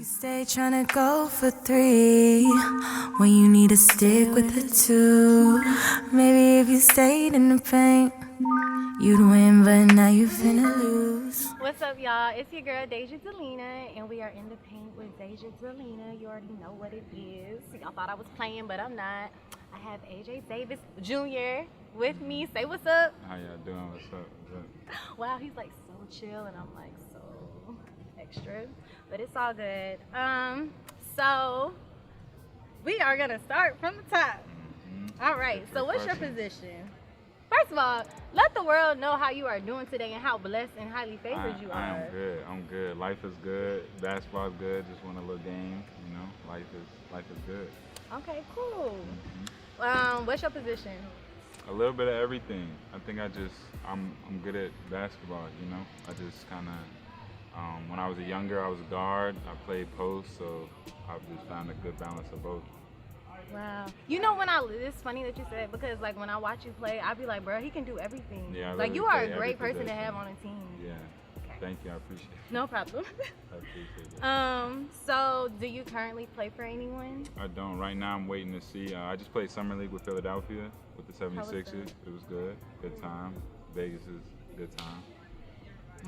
Stay trying to go for three when you need to stick with the two. Maybe if you stayed in the paint, you'd win, but now you finna lose. What's up, y'all? It's your girl Deja Delina, and we are in the paint with Deja Delina. You already know what it is. Y'all thought I was playing, but I'm not. I have AJ Davis Jr. with me. Say what's up. How y'all doing? What's up? What's up? Wow, he's like so chill, and I'm like so extra, but it's all good. So we are gonna start from the top. All right. So what's your position? First of all, let the world know how you are doing today and how blessed and highly favored you are. I'm good. I'm good. Life is good. Basketball's good. Just won a little game. You know, life is good. Okay, cool. What's your position? A little bit of everything. I think I'm good at basketball. You know, I just kind of when I was younger, I was a guard. I played post, so I've just found a good balance of both. Wow. You know, it's funny that you said, because like when I watch you play, I be like, bro, he can do everything. Yeah, like you are a great person to have on a team. Yeah. Okay. Thank you. I appreciate it. No problem. I appreciate it. So do you currently play for anyone? I don't. Right now, I'm waiting to see. I just played summer league with Philadelphia with the 76ers. It was good. Good time. Vegas is good time.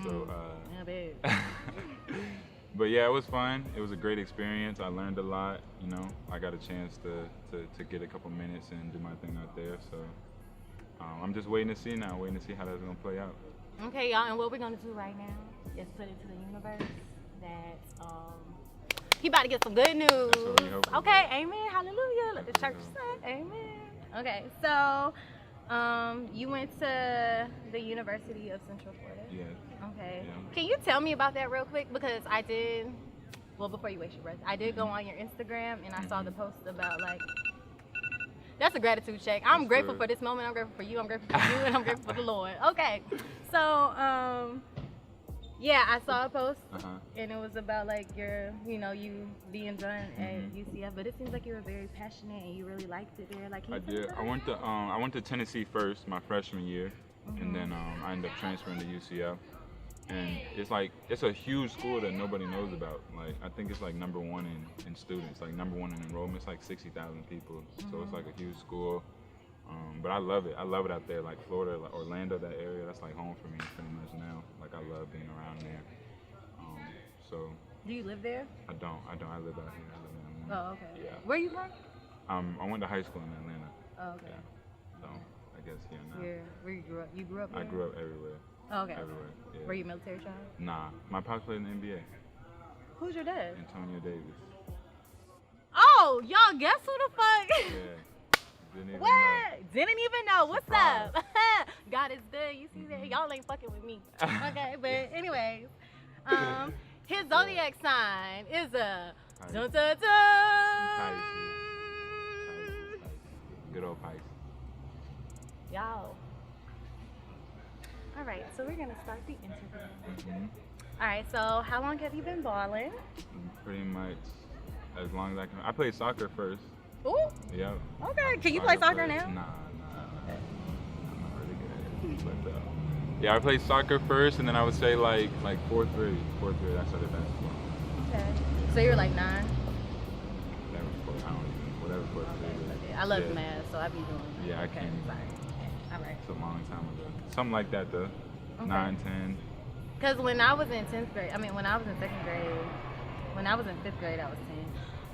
So. Yeah, babe. But yeah, it was fun. It was a great experience. I learned a lot. You know, I got a chance to get a couple minutes and do my thing out there. So I'm just waiting to see now. Waiting to see how that's gonna play out. Okay, y'all. And what we're gonna do right now is put it to the universe that he about to get some good news. That's what we hope. Okay, amen. Hallelujah. Let the church say amen. Okay, so you went to the University of Central Florida. Yeah. Okay. Yeah. Can you tell me about that real quick? Because I did, well, before you waste your breath, I did go on your Instagram and I saw the post about like, that's a gratitude check. I'm grateful for this moment. I'm grateful for you. I'm grateful for you, and I'm grateful for the Lord. Okay. So, yeah, I saw a post and it was about like you being done at UCF, but it seems like you were very passionate and you really liked it there. Like, I did. I went to Tennessee first, my freshman year, and then I ended up transferring to UCF. And it's a huge school that nobody knows about. Like, I think it's like number one in students, like number one in enrollment. It's like 60,000 people, so it's like a huge school. But I love it. I love it out there, like Florida, like Orlando, that area. That's like home for me pretty much now. Like, I love being around there. So. Do you live there? I don't. I live out here. I live in Atlanta. Oh, okay. Yeah. Where are you from? I went to high school in Atlanta. Oh, okay. Yeah. So I guess here now. Where you grew up? You grew up there? I grew up everywhere. Oh, okay. Everywhere. Yeah. Were you a military child? Nah. My pops played in the NBA. Who's your dad? Antonio Davis. Oh, y'all guess who the fuck? Yeah. Didn't even what? know. Didn't even know. What's Surprise. up? God is good. You see that? Y'all ain't fucking with me. Okay, but anyways, his zodiac sign is a dun, dun, dun. Pisces. Good old Pisces. Y'all. All right, so we're gonna start the interview. All right, so how long have you been balling? Pretty much as long as I can. I played soccer first. Ooh. Yep. Okay. Can you play soccer now? Nah. I'm not really good at it. But yeah, I played soccer first, and then I would say like fourth grade. I started basketball. Okay. So you were like 9? Whatever sport it is. I love math, so I be doing. Yeah, I can't. Sorry. All right. It's a long time ago. Something like that though. Okay. 9, 10. Because when I was in 10th grade, when I was in 2nd grade, when I was in 5th grade, I was 10.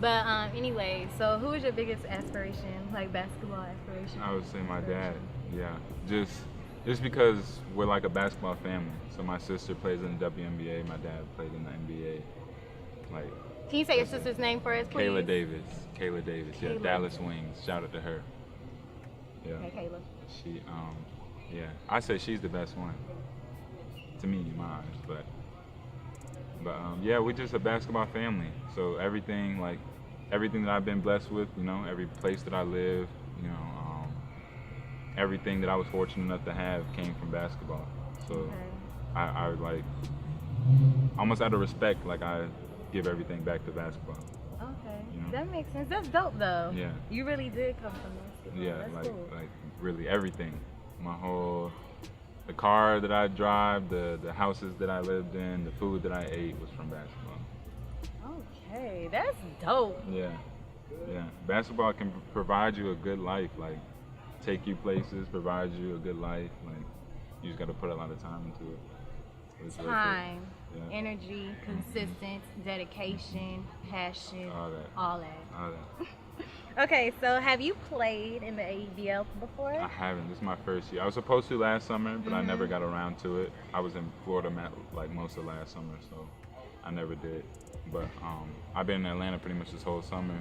But anyway, so who was your biggest aspiration, like basketball aspiration? I would say my dad. Yeah, just because we're like a basketball family. So my sister plays in the WNBA. My dad played in the NBA. Like. Can you say your sister's name for us, please? Kayla Davis. Yeah, Dallas Wings. Shout out to her. Yeah. Okay, Kayla. She, yeah, I say she's the best one. To me, in my eyes, but yeah, we're just a basketball family. So everything that I've been blessed with, you know, every place that I live, you know, everything that I was fortunate enough to have came from basketball. So okay. I like, almost out of respect, like I give everything back to basketball. Okay, you know? That makes sense. That's dope though. Yeah. You really did come from basketball. Yeah, that's cool. like really everything. The car that I drive, the houses that I lived in, the food that I ate was from basketball. Okay, that's dope. Yeah. Yeah. Basketball can provide you a good life, like take you places, provide you a good life. Like you just got to put a lot of time into it. It's worth it. Time, Yeah. energy, consistent, dedication, passion, All that. all that. All that. Okay, so have you played in the AEBL before? I haven't. This is my first year. I was supposed to last summer, but I never got around to it. I was in Florida like most of last summer, so I never did. But I've been in Atlanta pretty much this whole summer,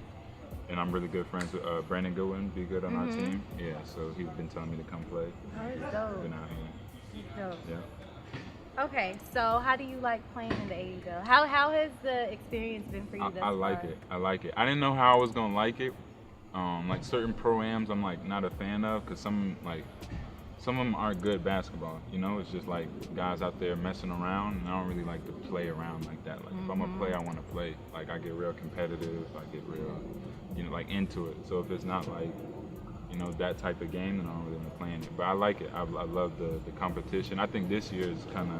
and I'm really good friends with Brandon Goodwin, be good on our team. Yeah, so he's been telling me to come play. Oh, that's dope. Been out here. Dope. Yeah. Okay, so how do you like playing in the AEBL? How has the experience been for you thus I like far? it. I like it. I didn't know how I was gonna like it. Like certain pro-ams, I'm like not a fan of, cause some of them aren't good basketball. You know, it's just like guys out there messing around, and I don't really like to play around like that. Like if I'm gonna play, I want to play. Like I get real competitive. I get real, like into it. So if it's not like, that type of game, then I don't really want to play in it. But I like it. I love the competition. I think this year is kind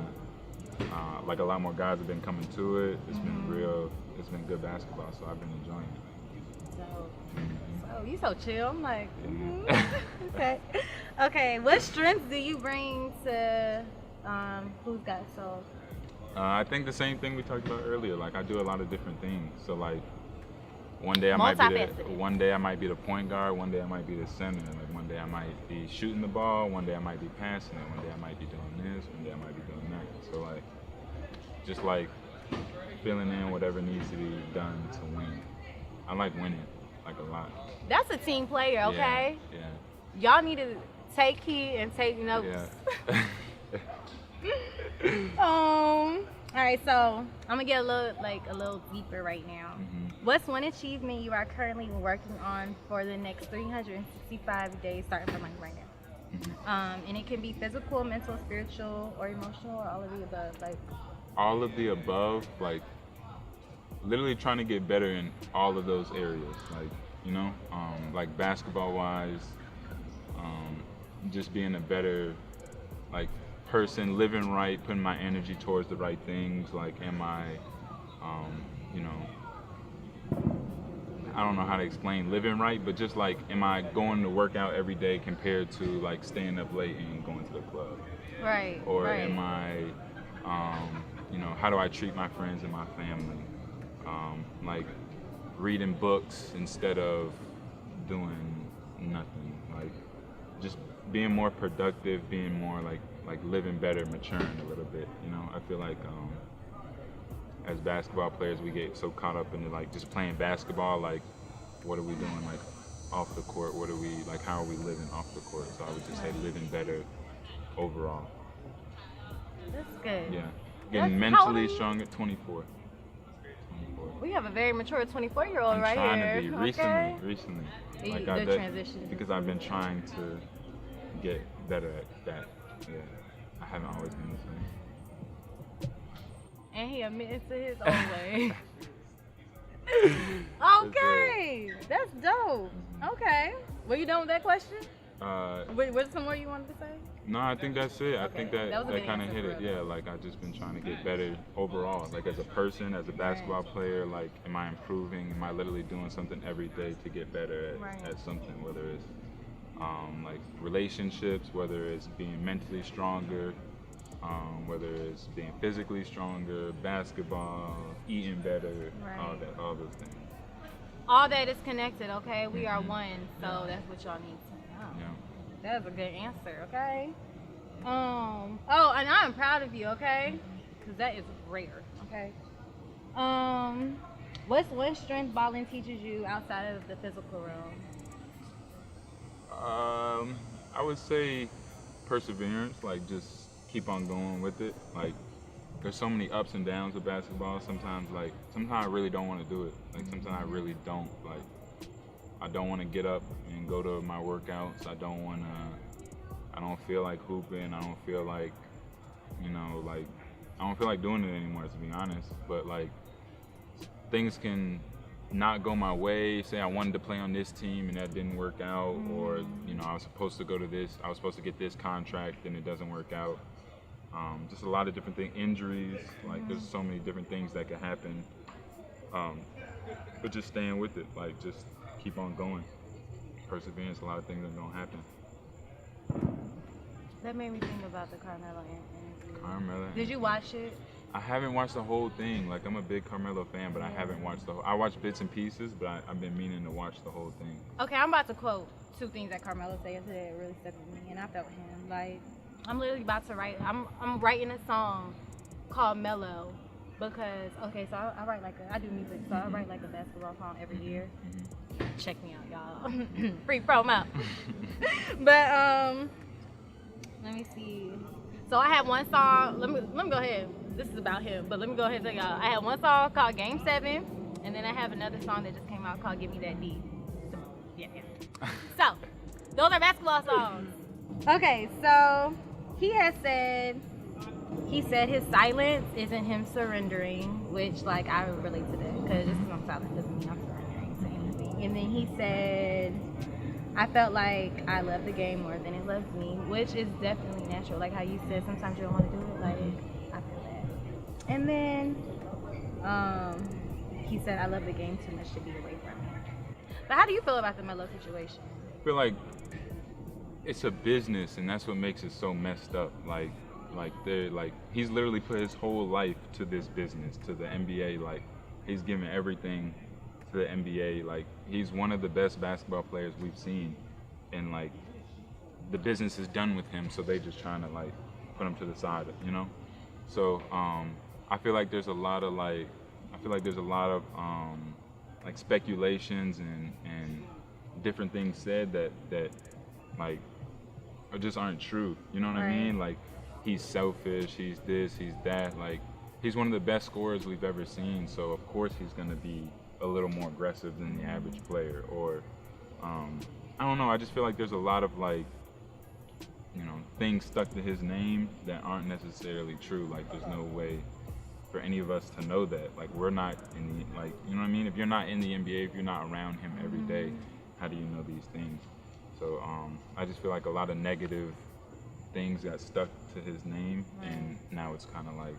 of like a lot more guys have been coming to it. It's been real. It's been good basketball, so I've been enjoying it. So you so chill. I'm like, okay. Okay, what strengths do you bring to Who's Got Soul? I think the same thing we talked about earlier. Like I do a lot of different things. So like one day I might be the point guard. One day I might be the center. Like one day I might be shooting the ball. One day I might be passing it. One day I might be doing this. One day I might be doing that. So like just like filling in whatever needs to be done to win. I like winning like a lot. That's a team player, okay? Yeah. Y'all need to take heed and take notes. Yeah. All right, so I'm gonna get a little deeper right now. What's one achievement you are currently working on for the next 365 days, starting from like right now? And it can be physical, mental, spiritual, or emotional, or all of the above. Like all of the above, like literally trying to get better in all of those areas, like like basketball wise, just being a better like person, living right, putting my energy towards the right things. Like am I I don't know how to explain living right, but just like am I going to work out every day compared to like staying up late and going to the club? Right. Or right. am I how do I treat my friends and my family? Like reading books instead of doing nothing. Like just being more productive, being more like living better, maturing a little bit. I feel like as basketball players we get so caught up into like just playing basketball. Like what are we doing like off the court? What are we like? How are we living off the court? So I would just say living better overall. That's good. Yeah, getting mentally strong at 24. We have a very mature 24-year-old right here. I'm trying to be okay. recently. Like the transition. Because I've been trying to get better at that. Yeah, I haven't always been the same. And he admits to his own way. Okay, that's dope. Okay, were you done with that question? Was some more you wanted to say? No, I think that's it. I think that That was a good kind of answer hit for it. real. Yeah, like I've just been trying to get better overall. Like as a person, as a basketball player, like am I improving? Am I literally doing something every day to get better at something? Whether it's like relationships, whether it's being mentally stronger, whether it's being physically stronger, basketball, eating better, all those things. All that is connected, okay? We are one, so that's what y'all need to know. Yeah. That's a good answer, okay? Oh, and I'm proud of you, okay? Because that is rare, okay? What's one strength balling teaches you outside of the physical realm? I would say perseverance, like just keep on going with it. Like there's so many ups and downs with basketball. Sometimes I really don't want to do it. Like sometimes I really don't. Like I don't want to get up and go to my workouts. I don't feel like hooping. I don't feel like, I don't feel like doing it anymore, to be honest. But like things can not go my way. Say I wanted to play on this team and that didn't work out, or I was supposed to go to this. I was supposed to get this contract and it doesn't work out. Just a lot of different things, injuries. Like there's so many different things that could happen. but just staying with it, like just keep on going. Perseverance, a lot of things are gonna happen. That made me think about the Carmelo interview. Carmelo. Did you watch it? I haven't watched the whole thing. Like, I'm a big Carmelo fan, but I haven't watched the whole. I watched bits and pieces, but I've been meaning to watch the whole thing. Okay, I'm about to quote 2 things that Carmelo said today that really stuck with me, and I felt him. Like, I'm literally about to write. I'm writing a song called Mellow because so I write I do music, so I write like a basketball song every year. Check me out, y'all. Free promo. But let me see. So I had one song. Let me go ahead. This is about him, but let me go ahead and tell y'all. I had one song called Game 7, and then I have another song that just came out called Give Me That D. So, yeah. So, those are basketball songs. Okay, so he said his silence isn't him surrendering, which, like, I relate to that, because this is not silence doesn't mean I'm surrendering to anything. And then he said, I felt like I love the game more than it loves me, which is definitely natural. Like how you said, sometimes you don't want to do it. Like, I feel that. And then he said, I love the game too much to be away from it. But how do you feel about the Melo situation? I feel like it's a business, and that's what makes it so messed up. Like he's literally put his whole life to this business, to the NBA. Like, he's given everything to the NBA. Like, he's one of the best basketball players we've seen, and like the business is done with him, so they just trying to like put him to the side, you know. So I feel like there's a lot of like speculations and different things said that like just aren't true. You know what I mean? Like, he's selfish, he's this, he's that. Like, he's one of the best scorers we've ever seen, so of course he's gonna be a little more aggressive than the average player. Or I don't know, I just feel like there's a lot of like, you know, things stuck to his name that aren't necessarily true. Like, there's no way for any of us to know that. Like, we're not in the, like, you know what I mean? If you're not in the NBA, if you're not around him every day, how do you know these things? So I just feel like a lot of negative things got stuck to his name, and now it's kind of like,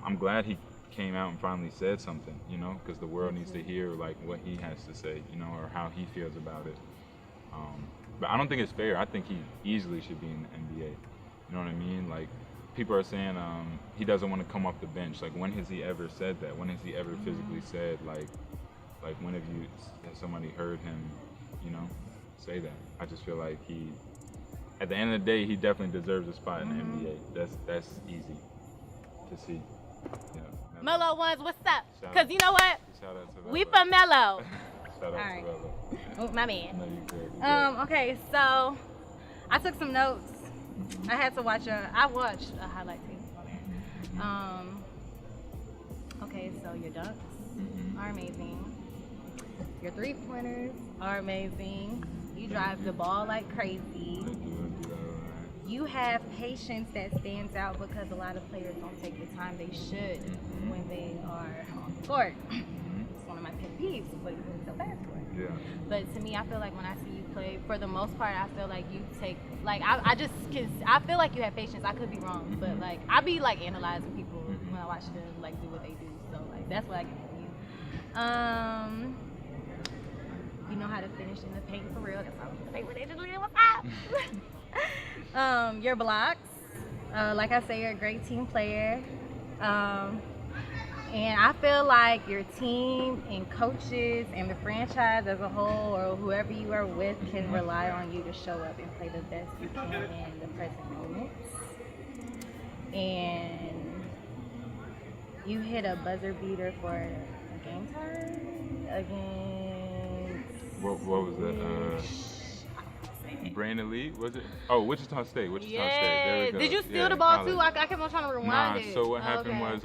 I'm glad he came out and finally said something, you know, because the world needs to hear like what he has to say, you know, or how he feels about it. But I don't think it's fair. I think he easily should be in the NBA. You know what I mean? Like, people are saying he doesn't want to come off the bench. Like, when has he ever said that? When has he ever physically said like when has somebody heard him, you know, say that? I just feel like he, at the end of the day, he definitely deserves a spot in the NBA. That's easy to see. Yeah. Melo ones, what's up? Because you know what? Shout out to We from Melo. Shout out to Melo. Oh, my man. No, you good. Okay, so I took some notes. I had to watch I watched a highlight tape on it. Okay, so your dunks are amazing. Your 3-pointers are amazing. You drive the ball like crazy. You have patience that stands out because a lot of players don't take the time they should when they are on the court. It's one of my pet peeves, but you move so fast for it. Yeah. But to me, I feel like when I see you play, for the most part, I feel like you take, like, I feel like you have patience. I could be wrong, but like, I be like analyzing people when I watch them like do what they do. So like, that's what I get from you. You know how to finish in the paint for real. That's why we say what they just did. What's up? Your blocks, like I say, you're a great team player. And I feel like your team and coaches and the franchise as a whole, or whoever you are with, can rely on you to show up and play the best you can in the present moments. And you hit a buzzer beater for a game time against... What was that? Brandon Lee, was it? Oh, Wichita State. Wichita State. There we go. Did you steal the ball too? I kept on trying to rewind it. So what happened was,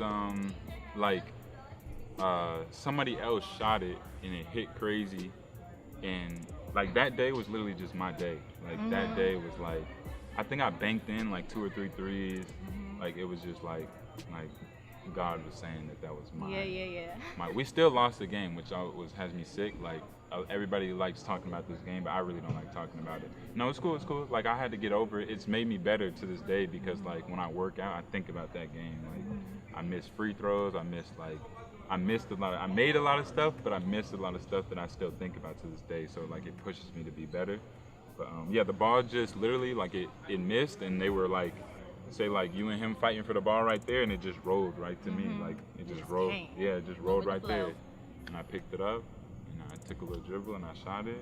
somebody else shot it and it hit crazy, and like that day was literally just my day. Like that day was like, I think I banked in like 2 or 3 threes. Like, it was just like God was saying that was my. We still lost the game, which has me sick. Like, everybody likes talking about this game, but I really don't like talking about it. No, it's cool. It's cool. Like, I had to get over it. It's made me better to this day because, like, when I work out, I think about that game. Like, I missed free throws. I missed, like, I missed a lot. I made a lot of stuff, but I missed a lot of stuff that I still think about to this day. So like it pushes me to be better. But yeah, the ball just literally like it missed, and they were like, say like you and him fighting for the ball right there, and it just rolled right to me. Like it just rolled. Yeah, it just rolled right there, and I picked it up, and I took a little dribble and I shot it.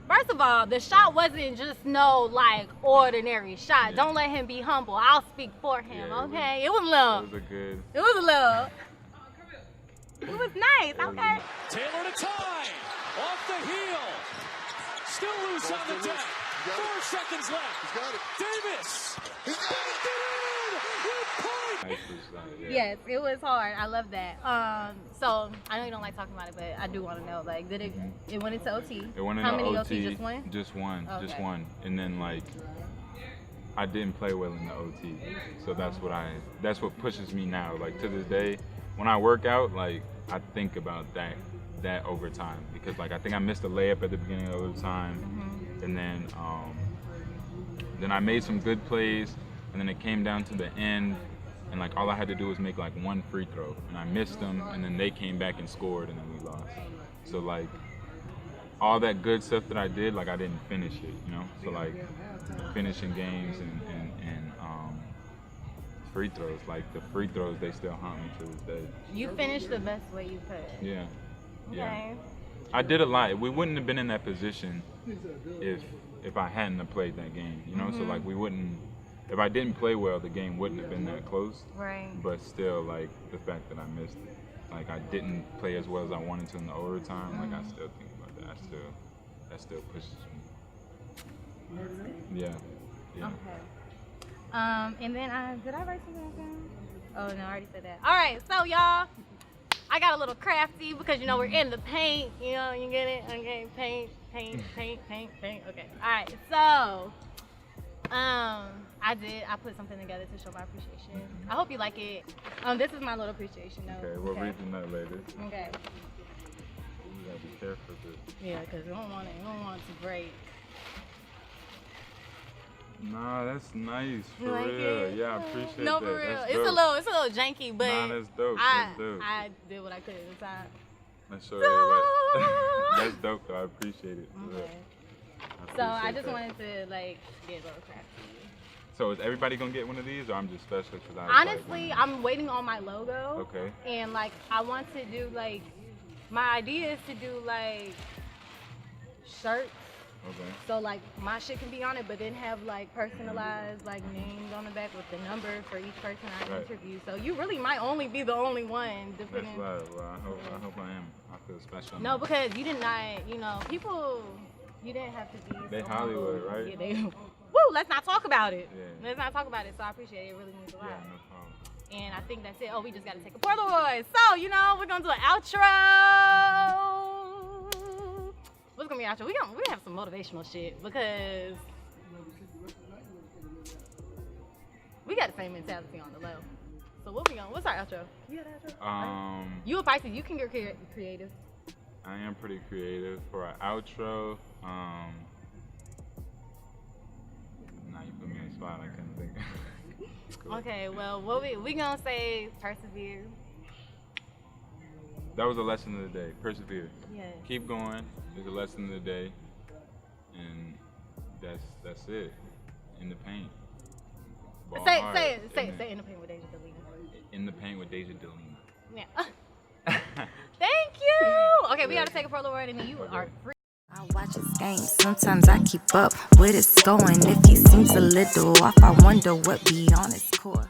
First of all, the shot wasn't just no like ordinary shot. Don't let him be humble. I'll speak for him. Okay, it was love. It was a good. It was love. It was nice. Okay. Taylor to tie. Off the heel. Still loose on the deck. 4 seconds left. He's got it. Davis. He's got it with point. Yes, it was hard. I love that. So I know you don't like talking about it, but I do want to know, like, did it went into OT? It went into How many OT. Just one? Just one. Okay. Just one. And then like I didn't play well in the OT. So that's what pushes me now. Like to this day, when I work out, like I think about that overtime, because like I think I missed a layup at the beginning of overtime, and then I made some good plays, and then it came down to the end, and like all I had to do was make like one free throw, and I missed them, and then they came back and scored, and then we lost. So like all that good stuff that I did, like I didn't finish it, you know. So like finishing games and free throws, like the free throws, they still haunt me to this day. You finished the best way you could. Yeah. Yeah. Okay. I did a lot. We wouldn't have been in that position if I hadn't have played that game, you know. So like we wouldn't. If I didn't play well, the game wouldn't have been that close. Right. But still, like the fact that I missed it, like I didn't play as well as I wanted to in the overtime. Like I still think about that. That still pushes me. Yeah. Yeah. Okay. And then did I write something down? Oh no, I already said that. All right, so y'all, I got a little crafty because you know we're in the paint. You know, you get it? Okay, paint. Okay. All right, so I put something together to show my appreciation. I hope you like it. This is my little appreciation note. Okay, we'll read the note later. Okay. You gotta be careful with this. Yeah, because we don't want it to break. Nah, that's nice, for You like real. it? Yeah, I appreciate No, that. for real. That's It's dope. a little janky, but Nah, that's dope. I That's dope. did what I could at the time. Let's show everybody. That's dope though. I appreciate it. for real. Okay. So I appreciate just that. wanted to like get a little crafty. So is everybody gonna get one of these, or I'm just special because I? Honestly, I'm waiting on my logo. Okay. And like I want to do like, my idea is to do like shirts. Okay. So like my shit can be on it, but then have like personalized like names on the back with the number for each person I Right. interview. So you really might only be the only one. That's Depending. right. Well, I hope I am. I feel special. No, because you did not, you know, people, you didn't have to be. They so Hollywood, humble. right? Yeah, they. Woo! Let's not talk about it. Yeah. Let's not talk about it. So I appreciate it. It really means a lot. Yeah, no problem. And I think that's it. Oh, we just got to take a Polaroid. So, you know, we're going to do an outro. What's going to be an outro? We're going to have some motivational shit because we got the same mentality on the low. So what's our outro? You got an outro? You a Pisces, you can get creative. I am pretty creative for our outro. Nah, you put me on the spot. I couldn't think. Cool. Okay, well, what we gonna say persevere. That was a lesson of the day. Persevere. Yes. Keep going. Is a lesson of the day, and that's it. In the paint. Ball Say hard. it in the paint with Deja Delina. In the paint with Deja Delina. Yeah. Thank you. Okay, we gotta take a Polaroid and then you are free. I watch his games, sometimes I keep up with it's going. If he seems a little off, I wonder what be on his core.